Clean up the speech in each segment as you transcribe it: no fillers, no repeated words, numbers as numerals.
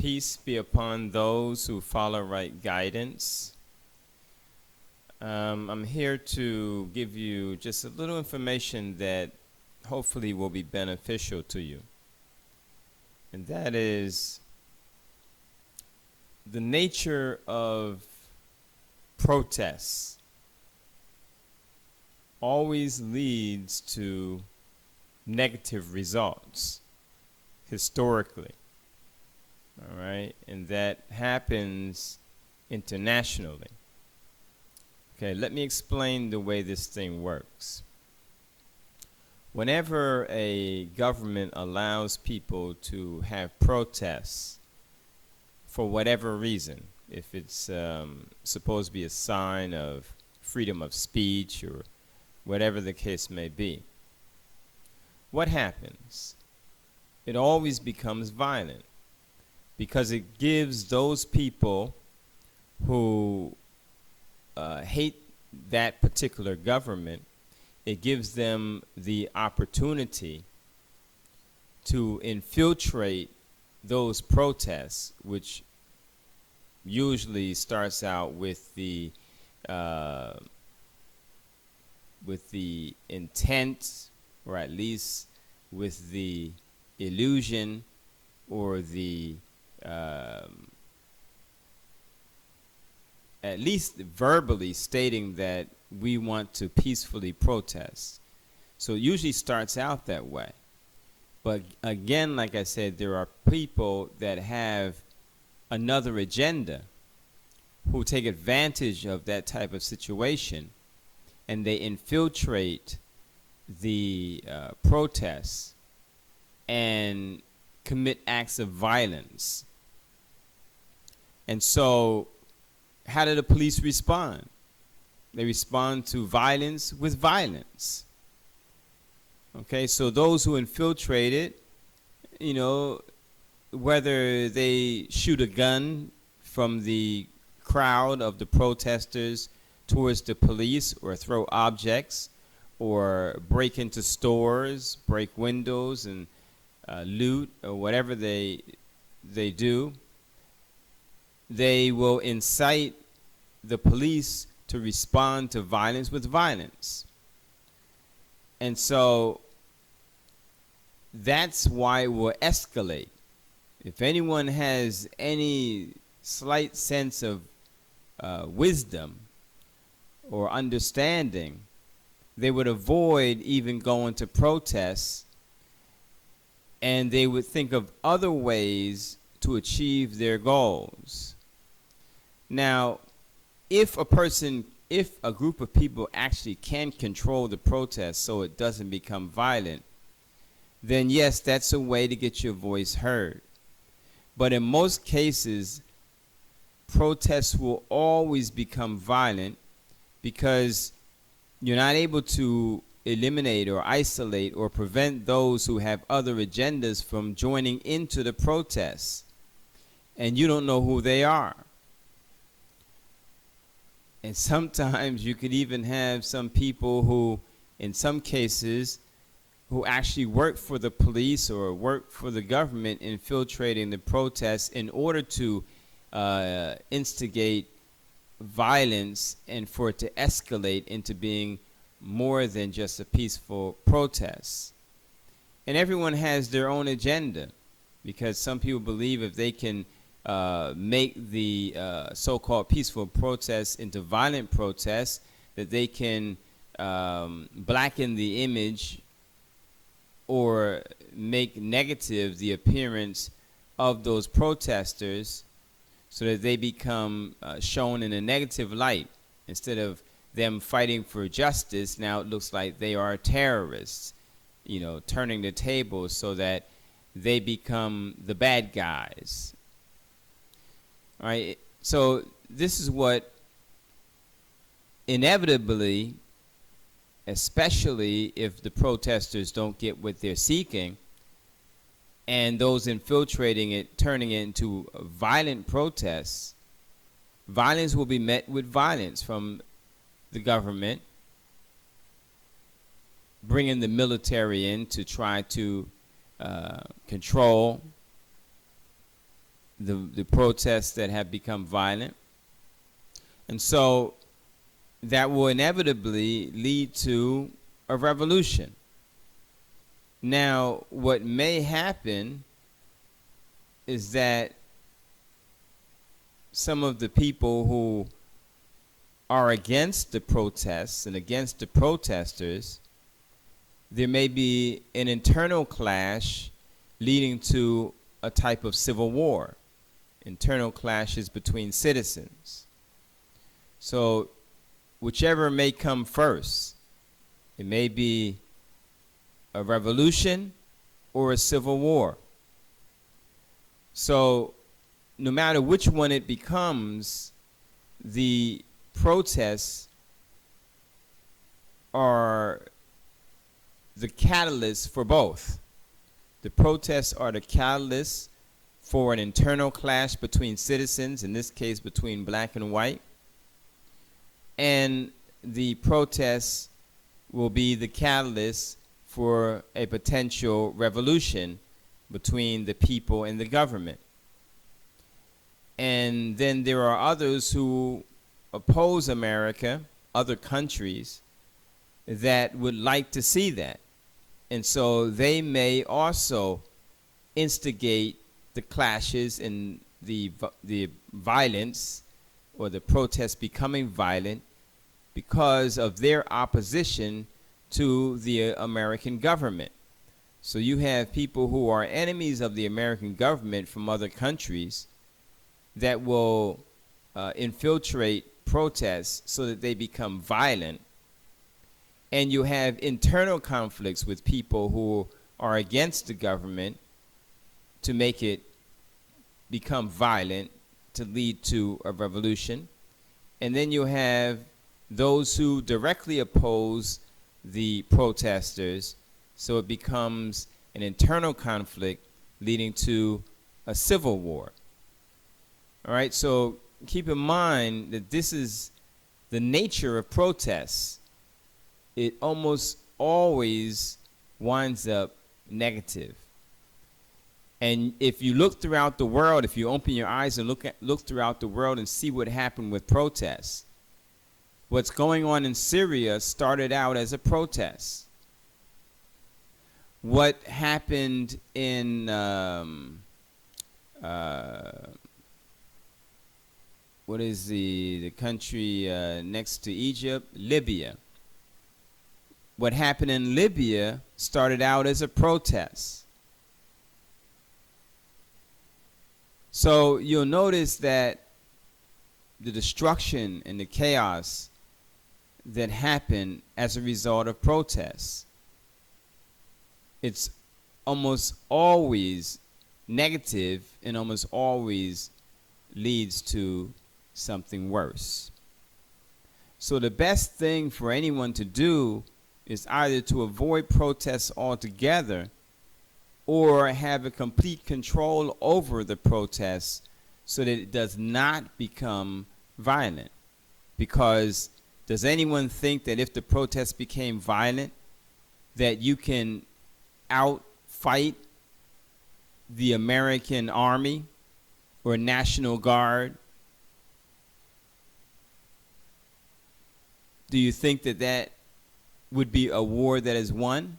Peace be upon those who follow right guidance. I'm here to give you just a little information that hopefully will be beneficial to you. And that is the nature of protests always leads to negative results historically. All right, and that happens internationally. Okay, let me explain the way this thing works. Whenever a government allows people to have protests for whatever reason, if it's supposed to be a sign of freedom of speech or whatever the case may be, what happens? It always becomes violent, because it gives those people who hate that particular government, it gives them the opportunity to infiltrate those protests, which usually starts out with the intent, or at least with the illusion or the at least verbally stating that we want to peacefully protest. So it usually starts out that way. But again, like I said, there are people that have another agenda who take advantage of that type of situation, and they infiltrate the protests and commit acts of violence. And so how do the police respond? They respond to violence with violence. Okay, so those who infiltrate it, you know, whether they shoot a gun from the crowd of the protesters towards the police, or throw objects, or break into stores, break windows, and loot, or whatever they do, they will incite the police to respond to violence with violence. And so that's why it will escalate. If anyone has any slight sense of wisdom or understanding, they would avoid even going to protests, and they would think of other ways to achieve their goals. Now, if a group of people actually can control the protest so it doesn't become violent, then yes, that's a way to get your voice heard. But in most cases, protests will always become violent because you're not able to eliminate or isolate or prevent those who have other agendas from joining into the protests, and you don't know who they are. And sometimes you could even have some people who, in some cases, who actually work for the police or work for the government, infiltrating the protests in order to instigate violence and for it to escalate into being more than just a peaceful protest. And everyone has their own agenda, because some people believe if they can make the so-called peaceful protests into violent protests, that they can blacken the image or make negative the appearance of those protesters, so that they become shown in a negative light. Instead of them fighting for justice, now it looks like they are terrorists, you know, turning the tables so that they become the bad guys. All right, so this is what inevitably, especially if the protesters don't get what they're seeking, and those infiltrating it, turning it into violent protests, violence will be met with violence from the government, bringing the military in to try to control the protests that have become violent. And so that will inevitably lead to a revolution. Now, what may happen is that some of the people who are against the protests and against the protesters, there may be an internal clash leading to a type of civil war, internal clashes between citizens. So whichever may come first, it may be a revolution or a civil war. So no matter which one it becomes, the protests are the catalyst for both. The protests are the catalyst for an internal clash between citizens, in this case between black and white. And the protests will be the catalyst for a potential revolution between the people and the government. And then there are others who oppose America, other countries, that would like to see that. And so they may also instigate the clashes and the violence, or the protests becoming violent, because of their opposition to the American government. So you have people who are enemies of the American government from other countries that will infiltrate protests so that they become violent. And you have internal conflicts with people who are against the government to make it become violent, to lead to a revolution. And then you have those who directly oppose the protesters, so it becomes an internal conflict leading to a civil war. All right, so keep in mind that this is the nature of protests. It almost always winds up negative. And if you look throughout the world, if you open your eyes and look throughout the world and see what happened with protests, what's going on in Syria started out as a protest. What happened in what is the country next to Egypt? Libya. What happened in Libya started out as a protest. So you'll notice that the destruction and the chaos that happened as a result of protests, it's almost always negative and almost always leads to something worse. So the best thing for anyone to do is either to avoid protests altogether or have a complete control over the protests so that it does not become violent. Because does anyone think that if the protests became violent, that you can outfight the American Army or National Guard? Do you think that that would be a war that is won?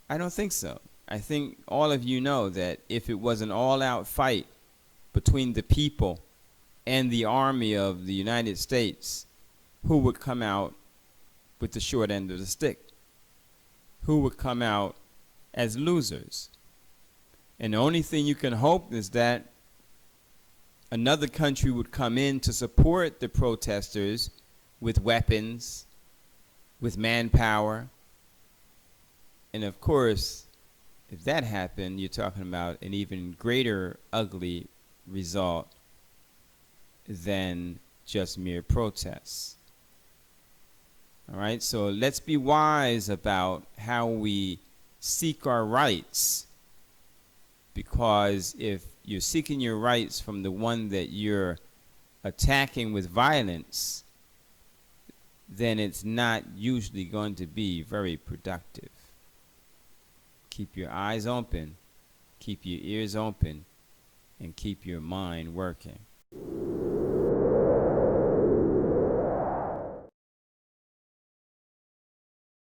I don't think so. I think all of you know that if it was an all-out fight between the people and the army of the United States, who would come out with the short end of the stick? Who would come out as losers? And the only thing you can hope is that another country would come in to support the protesters with weapons, with manpower. And of course, if that happened, you're talking about an even greater ugly result than just mere protests. All right, so let's be wise about how we seek our rights, because if you're seeking your rights from the one that you're attacking with violence, then it's not usually going to be very productive. Keep your eyes open, keep your ears open, and keep your mind working.